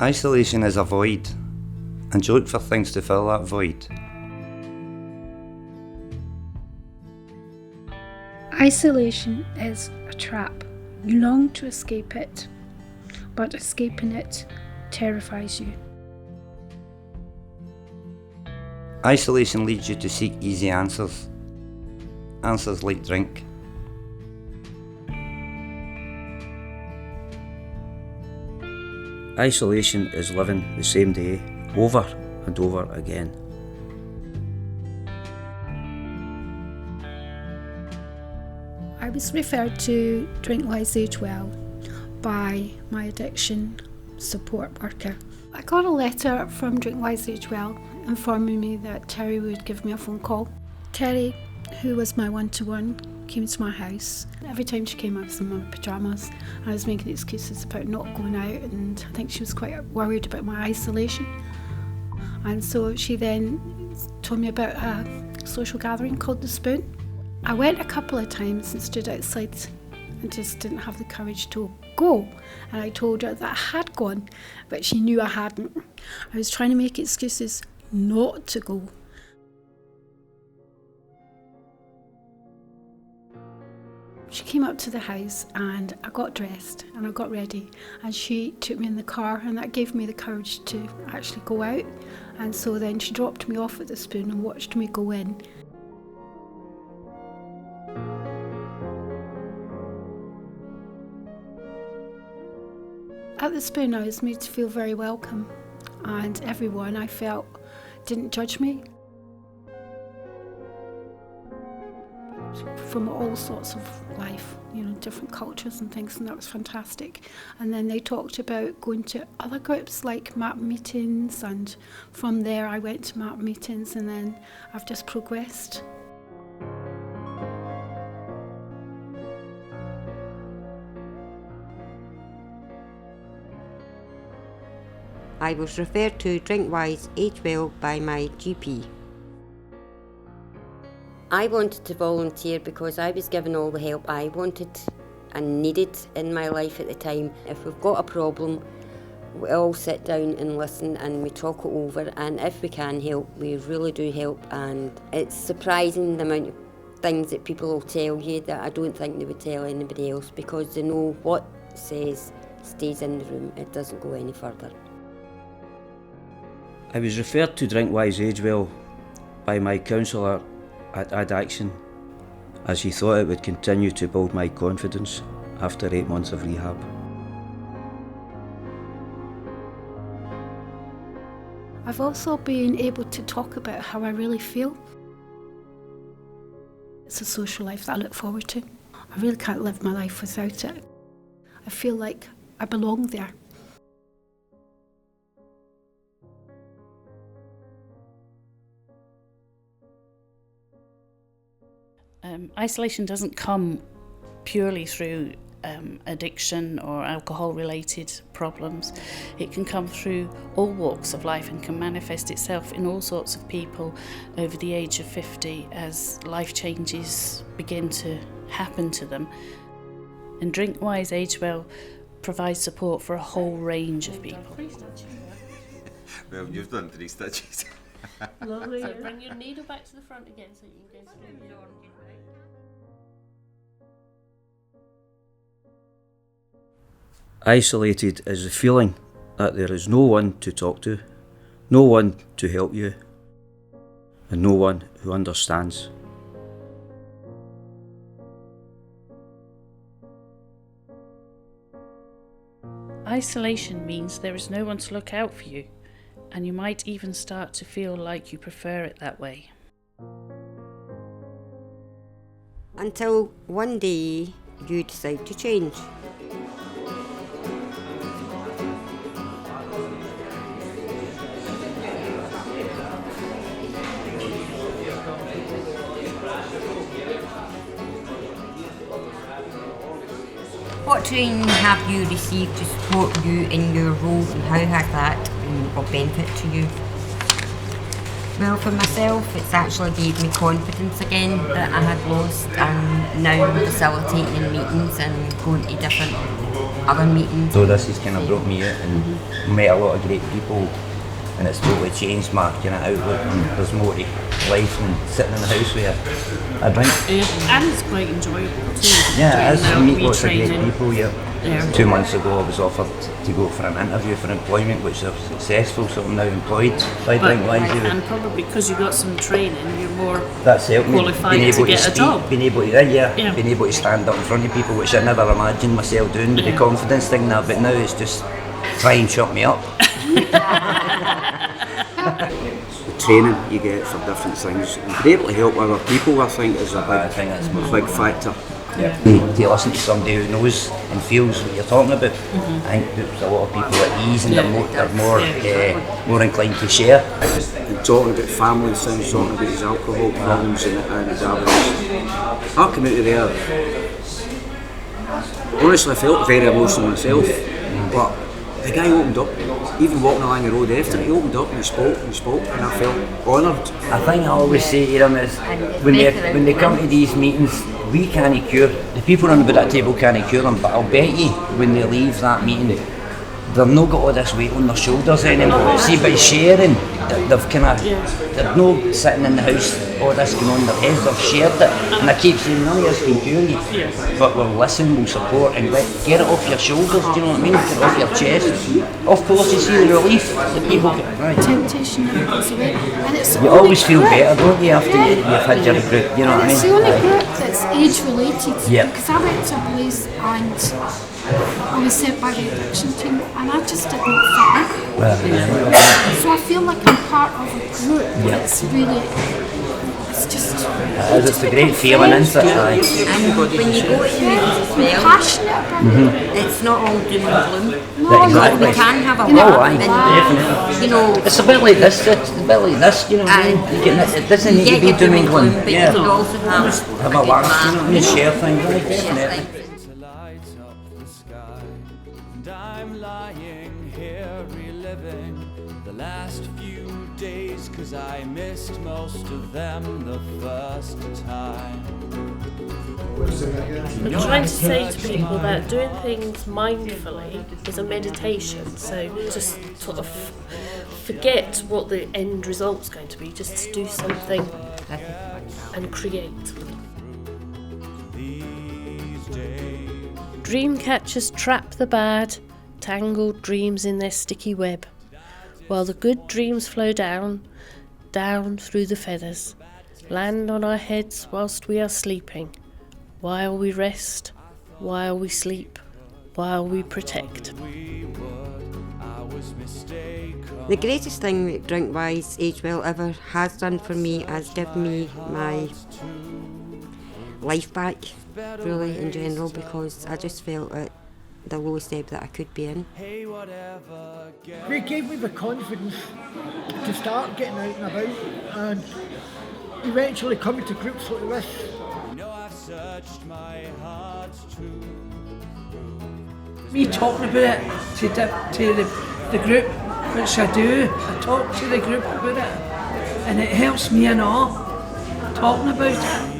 Isolation is a void, and you look for things to fill that void. Isolation is a trap. You long to escape it, but escaping it terrifies you. Isolation leads you to seek easy answers. Answers like drink. Isolation is living the same day over and over again. I was referred to Drink Wise Age Well by my addiction support worker. I got a letter from Drink Wise Age Well informing me that Terry would give me a phone call. Terry, who was my one-to-one, came to my house. Every time she came, I was in my pyjamas. I was making excuses about not going out, and I think she was quite worried about my isolation. And so she then told me about a social gathering called The Spoon. I went a couple of times and stood outside and just didn't have the courage to go. And I told her that I had gone, but she knew I hadn't. I was trying to make excuses not to go. She came up to the house and I got dressed and I got ready, and she took me in the car, and that gave me the courage to actually go out. And so then she dropped me off at The Spoon and watched me go in. At The Spoon, I was made to feel very welcome, and everyone I felt didn't judge me. From all sorts of life, different cultures and things, and that was fantastic. And then they talked about going to other groups like MAP meetings, and from there I went to MAP meetings, and then I've just progressed. I was referred to Drink Wise Age Well by my GP. I wanted to volunteer because I was given all the help I wanted and needed in my life at the time. If we've got a problem, we all sit down and listen and we talk it over, and if we can help, we really do help. And it's surprising the amount of things that people will tell you that I don't think they would tell anybody else, because they know what says stays in the room, it doesn't go any further. I was referred to Drink Wise Age Well by my counsellor at advocacy, as he thought it would continue to build my confidence after 8 months of rehab. I've also been able to talk about how I really feel. It's a social life that I look forward to. I really can't live my life without it. I feel like I belong there. Isolation doesn't come purely through addiction or alcohol-related problems. It can come through all walks of life and can manifest itself in all sorts of people over the age of 50 as life changes begin to happen to them. And Drink Wise Age Well provides support for a whole range of people. Well, you've done 3 stitches. Lovely. So bring your needle back to the front again so you can go through. Isolated is the feeling that there is no one to talk to, no one to help you, and no one who understands. Isolation means there is no one to look out for you, and you might even start to feel like you prefer it that way. Until one day you decide to change. What training have you received to support you in your role, and how has that been of benefit to you? Well, for myself, it's actually gave me confidence again that I had lost, and now I'm facilitating meetings and going to different other meetings. So this has kind of brought me out and met a lot of great people, and it's totally changed my kind of outlook, and there's more to life than sitting in the house with a drink. And it's quite enjoyable too. Yeah, it is. doing Meet lots of great retraining. people, yeah. 2 months ago I was offered to go for an interview for employment, which I was successful, so I'm now employed by But, Drinkwise. and probably because you got some training, you're more That's helped me. qualified Being to able get to a speak, job. being able to, being able to stand up in front of people, which I never imagined myself doing with the confidence thing now, but now it's just try and shut me up. The training you get for different things, and being able to help other people, I think, is a big factor. Yeah. To listen to somebody who knows and feels what you're talking about, I think puts a lot of people at ease, and they're more inclined to share. And talking about family things, talking about his alcohol problems, and I came out of there. Honestly, I felt very emotional myself, but the guy opened up. Even walking along the road after, he opened up and he spoke, and I felt honoured. I think I always say to them is, when they come to these meetings, we can't cure, the people around that table can't cure them, but I'll bet you when they leave that meeting, they've not got all this weight on their shoulders anymore. See, by sharing, they've kind of, they're not sitting in the house, all this going on in their heads, they've shared it. And I keep saying, none of us can cure you, but we'll listen, we'll support, and get it off your shoulders, do you know what I mean? Get it off your chest. Of course, you see the relief that people get, right. Temptation never goes away. And it's You always feel better, don't you, after you've had your group, you know what I mean? It's the only group that's age related. Yeah. Because I went to a place and I was sent by the addiction team and I just did not fit in. Well, So I feel like I'm part of a group that's really, it's just... it's a great feeling, isn't it? Aye. And when you go to meetings as well, passionate about it. it's not all doom and gloom. No, Exactly. We can have a You know, laugh, definitely. and you know, It's a bit like this, you know what I mean? It doesn't need to be doom and gloom. but you can also Have a laugh, you know what I mean? Share things, right? Definitely. To light up the sky, and I'm lying here reliving the last few days, 'cause I missed most of them the first time. I'm trying to say to people that doing things mindfully is a meditation, so just sort of forget what the end result's going to be, just do something and create. Dream catchers trap the bad, tangled dreams in their sticky web, while the good dreams flow down, down through the feathers, land on our heads whilst we are sleeping, while we rest, while we sleep, while we protect. The greatest thing that Drinkwise Age Well ever has done for me has given me my life back, really, in general, because I just felt at the lowest ebb that I could be in. They gave me the confidence to start getting out and about and eventually coming to groups like this. Me talking about it to the group, which I do, I talk to the group about it, and it helps me and all, talking about it.